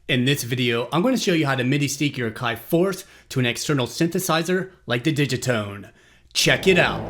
In this video, I'm going to show you how to MIDI sync your Akai force to an external synthesizer like the Digitone. Check it out.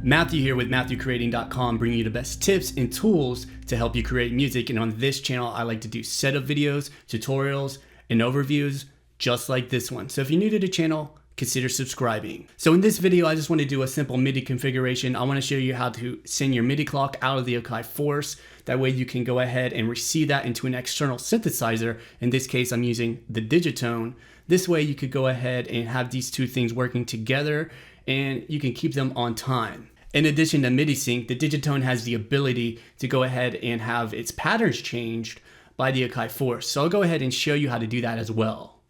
Matthew here with MatthewCreating.com, bringing you the best tips and tools to help you create music. And on this channel, I like to do setup videos, tutorials, and overviews just like this one. So if you're new to the channel, consider subscribing. So in this video, I just want to do a simple MIDI configuration. I want to show you how to send your MIDI clock out of the Akai force. That way you can go ahead and receive that into an external synthesizer. In this case, I'm using the Digitone. This way you could go ahead and have these two things working together and you can keep them on time. In addition to MIDI sync, the Digitone has the ability to go ahead and have its patterns changed by the Akai force. So I'll go ahead and show you how to do that as well.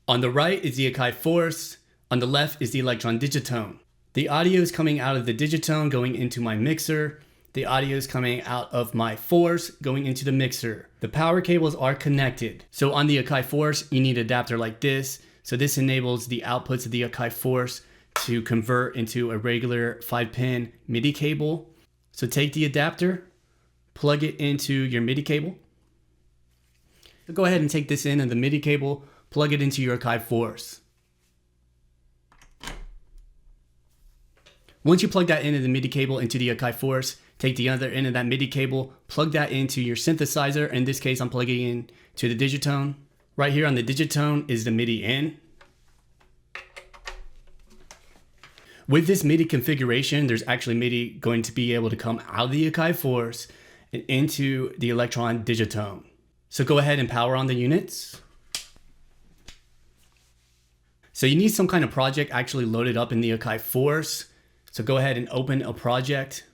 On the right is the Akai force, on the left is the Elektron Digitone. The audio is coming out of the Digitone going into my mixer. The audio is coming out of my force going into the mixer. The power cables are connected. So on the Akai force, you need an adapter like this. So this enables the outputs of the Akai force to convert into a regular 5-pin MIDI cable. So take the adapter, plug it into your MIDI cable. So go ahead and take this in and the MIDI cable, plug it into your Akai force. Once you plug that into the MIDI cable into the Akai force, take the other end of that MIDI cable, plug that into your synthesizer. In this case, I'm plugging in to the Digitone. Right here on the Digitone is the MIDI in. With this MIDI configuration, there's actually MIDI going to be able to come out of the Akai force and into the Elektron Digitone. So go ahead and power on the units. So you need some kind of project actually loaded up in the Akai force. So go ahead and open a project.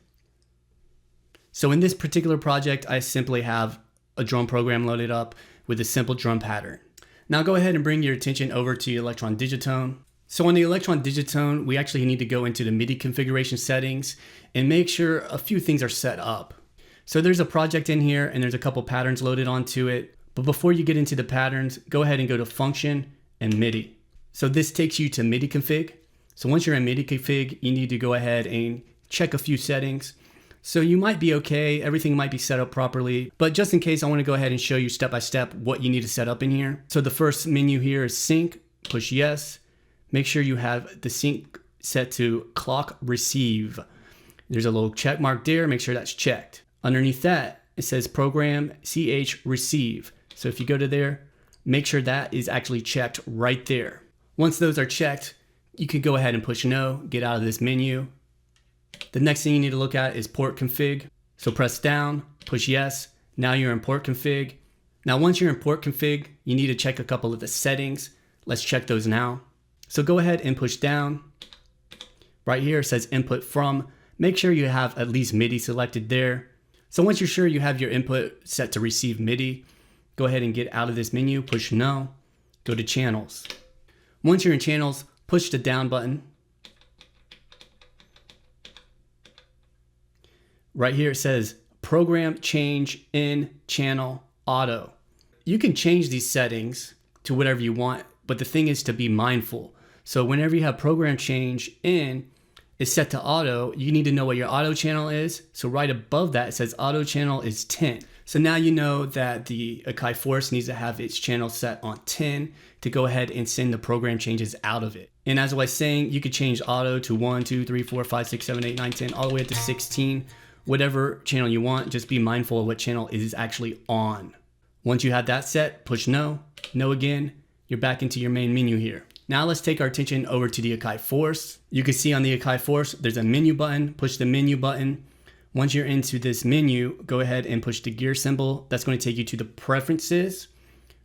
So in this particular project, I simply have a drum program loaded up with a simple drum pattern. Now go ahead and bring your attention over to Elektron Digitone. So on the Elektron Digitone, we actually need to go into the MIDI configuration settings and make sure a few things are set up. So there's a project in here and there's a couple patterns loaded onto it. But before you get into the patterns, go ahead and go to Function and MIDI. So this takes you to MIDI config. So once you're in MIDI config, you need to go ahead and check a few settings. So you might be okay, everything might be set up properly, but just in case, I want to go ahead and show you step by step what you need to set up in here. So the first menu here is sync, push yes. Make sure you have the sync set to clock receive. There's a little check mark there, make sure that's checked. Underneath that, it says program ch receive. So if you go to there, make sure that is actually checked right there. Once those are checked, you can go ahead and push no, get out of this menu. The next thing you need to look at is port config. So press down, push yes. Now you're in port config. Now once you're in port config, you need to check a couple of the settings. Let's check those now. So go ahead and push down. Right here it says input from. Make sure you have at least MIDI selected there. So once you're sure you have your input set to receive MIDI, go ahead and get out of this menu, push no, go to channels. Once you're in channels, push the down button. Right here it says program change in channel auto. You can change these settings to whatever you want, but the thing is to be mindful. So whenever you have program change in, it's set to auto, you need to know what your auto channel is. So right above that, it says auto channel is 10. So now you know that the Akai force needs to have its channel set on 10 to go ahead and send the program changes out of it. And as I was saying, you could change auto to 1, 2, 3, 4, 5, 6, 7, 8, 9, 10, all the way up to 16. Whatever channel you want, just be mindful of what channel is actually on. Once you have that set, push no, no again, you're back into your main menu here. Now let's take our attention over to the Akai force. You can see on the Akai force, there's a menu button, push the menu button. Once you're into this menu, go ahead and push the gear symbol. That's going to take you to the preferences.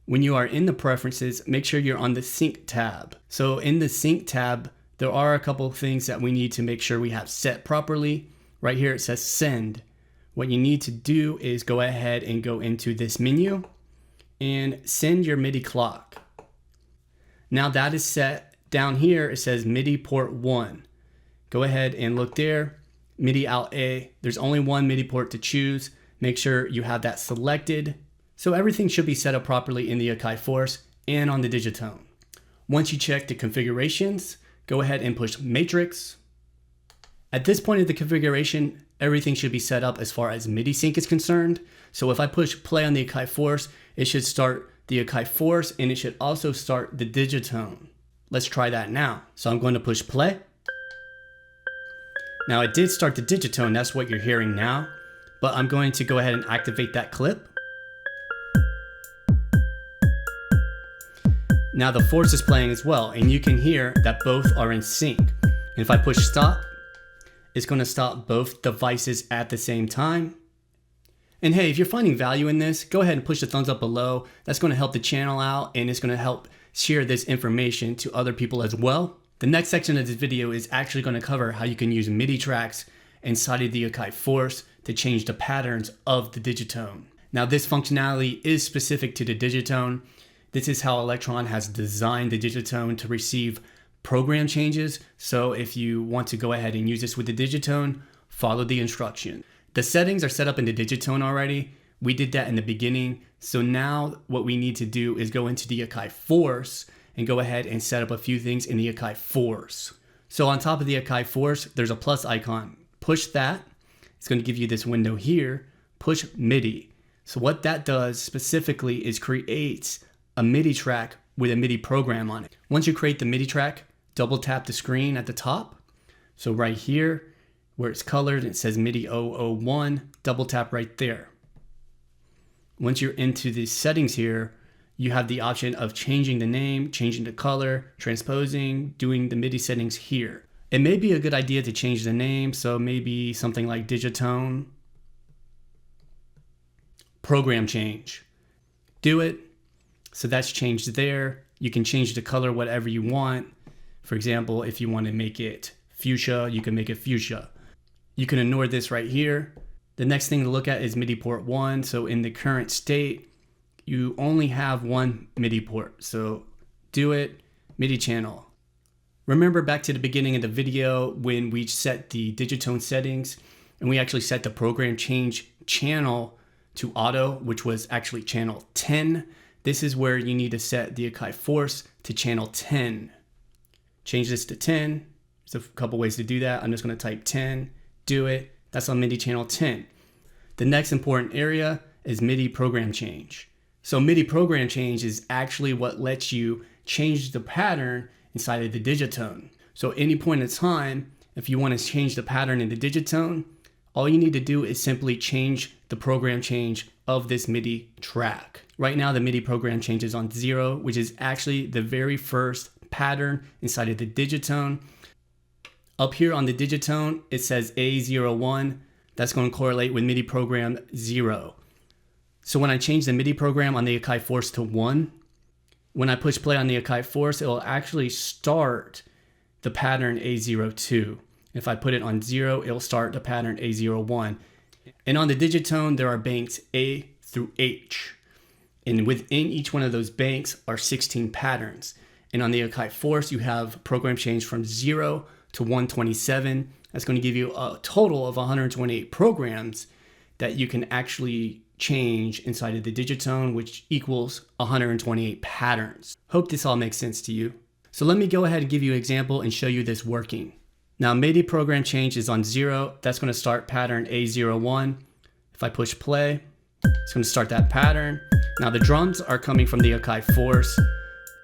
When you are in the preferences, make sure you're on the sync tab. So in the sync tab, there are a couple of things that we need to make sure we have set properly. Right here, it says send. What you need to do is go ahead and go into this menu and send your MIDI clock. Now that is set. Down here, it says MIDI port 1. Go ahead and look there. MIDI out A. There's only one MIDI port to choose. Make sure you have that selected. So everything should be set up properly in the Akai force and on the Digitone. Once you check the configurations, go ahead and push matrix. At this point of the configuration, everything should be set up as far as MIDI sync is concerned. So if I push play on the Akai Force, it should start the Akai Force and it should also start the Digitone. Let's try that now. So I'm going to push play. Now it did start the Digitone, that's what you're hearing now, but I'm going to go ahead and activate that clip. Now the Force is playing as well, and you can hear that both are in sync. And if I push stop, it's going to stop both devices at the same time. And hey, if you're finding value in this, go ahead and push the thumbs up below. That's going to help the channel out, and it's going to help share this information to other people as well. The next section of this video is actually going to cover how you can use MIDI tracks inside of the Akai Force to change the patterns of the Digitone. Now this functionality is specific to the Digitone. This is how Elektron has designed the Digitone to receive program changes. So if you want to go ahead and use this with the Digitone, follow the instruction. The settings are set up in the Digitone already. We did that in the beginning. So now what we need to do is go into the Akai Force and go ahead and set up a few things in the Akai Force. So on top of the Akai Force, there's a plus icon. Push that. It's going to give you this window here. Push MIDI. So what that does specifically is creates a MIDI track with a MIDI program on it. Once you create the MIDI track, double tap the screen at the top. So right here, where it's colored, it says MIDI 001, double tap right there. Once you're into the settings here, you have the option of changing the name, changing the color, transposing, doing the MIDI settings here. It may be a good idea to change the name, so maybe something like Digitone. Program change. Do it. So that's changed there. You can change the color whatever you want. For example, if you want to make it fuchsia, you can make it fuchsia. You can ignore this right here. The next thing to look at is MIDI port 1. So in the current state, you only have one MIDI port. So do it, MIDI channel. Remember back to the beginning of the video when we set the Digitone settings and we actually set the program change channel to auto, which was actually channel 10. This is where you need to set the Akai Force to channel 10. Change this to 10. There's a couple ways to do that. I'm just going to type 10, do it. That's on MIDI channel 10. The next important area is MIDI program change. So MIDI program change is actually what lets you change the pattern inside of the Digitone. So at any point in time, if you want to change the pattern in the Digitone, all you need to do is simply change the program change of this MIDI track. Right now, the MIDI program change is on 0, which is actually the very first pattern inside of the Digitone. Up here on the Digitone, it says A01. That's going to correlate with MIDI program 0. So when I change the MIDI program on the Akai Force to 1, when I push play on the Akai Force, it will actually start the pattern A02. If I put it on 0, it'll start the pattern A01. And on the Digitone, there are banks A through H. And within each one of those banks are 16 patterns. And on the Akai Force, you have program change from 0 to 127. That's going to give you a total of 128 programs that you can actually change inside of the Digitone, which equals 128 patterns. Hope this all makes sense to you. So let me go ahead and give you an example and show you this working. Now MIDI program change is on 0. That's going to start pattern A01. If I push play, it's going to start that pattern. Now the drums are coming from the Akai Force.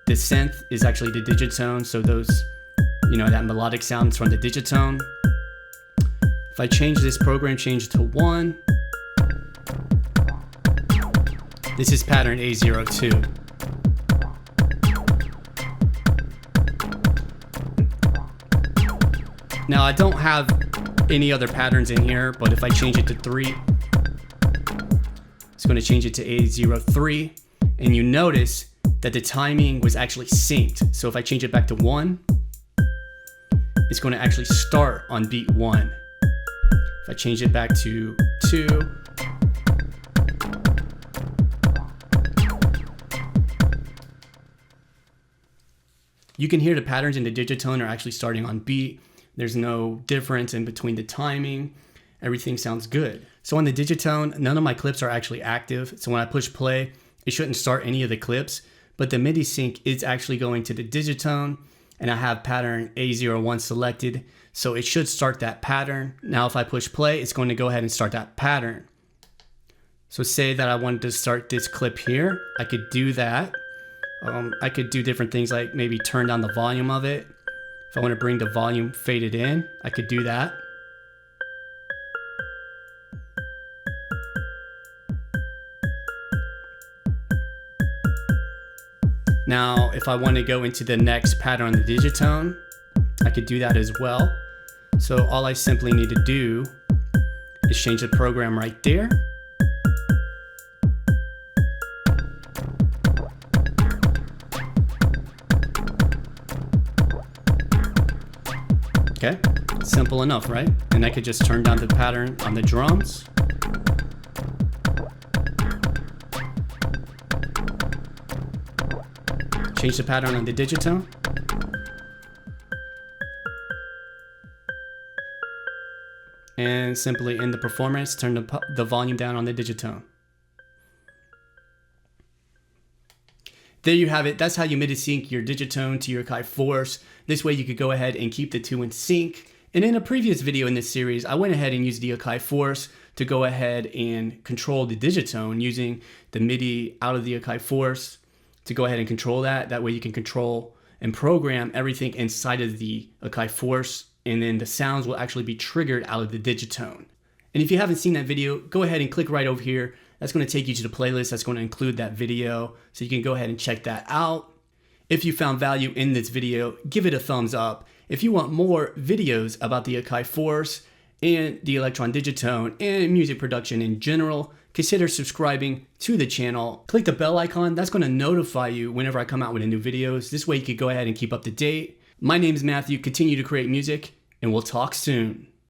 The synth is actually the Digitone, so those, that melodic sound is from the Digitone. If I change this program change to 1, this is pattern A02. Now I don't have any other patterns in here, but if I change it to 3, it's going to change it to A03, and you notice that the timing was actually synced. So if I change it back to 1, it's going to actually start on beat 1. If I change it back to 2, you can hear the patterns in the Digitone are actually starting on beat. There's no difference in between the timing. Everything sounds good. So on the Digitone, none of my clips are actually active. So when I push play, it shouldn't start any of the clips, but the MIDI sync is actually going to the Digitone, and I have pattern A01 selected. So it should start that pattern. Now if I push play, it's going to go ahead and start that pattern. So say that I wanted to start this clip here, I could do that. I could do different things like maybe turn down the volume of it. If I want to bring the volume faded in, I could do that. Now, if I want to go into the next pattern on the digitone, I could do that as well. So all I simply need to do is change the program right there. Okay, simple enough, right? And I could just turn down the pattern on the drums. Change the pattern on the digitone. And simply in the performance, turn the volume down on the digitone. There you have it. That's how you MIDI sync your digitone to your Akai Force. This way you could go ahead and keep the two in sync. And in a previous video in this series, I went ahead and used the Akai Force to go ahead and control the digitone using the MIDI out of the Akai Force to go ahead and control that. That way you can control and program everything inside of the Akai Force, and then the sounds will actually be triggered out of the digitone. And if you haven't seen that video, go ahead and click right over here. That's going to take you to the playlist that's going to include that video, so you can go ahead and check that out. If you found value in this video, give it a thumbs up. If you want more videos about the Akai Force and the Elektron Digitone and music production in general, consider subscribing to the channel. Click the bell icon. That's going to notify you whenever I come out with new videos. This way you can go ahead and keep up to date. My name is Matthew. Continue to create music, and we'll talk soon.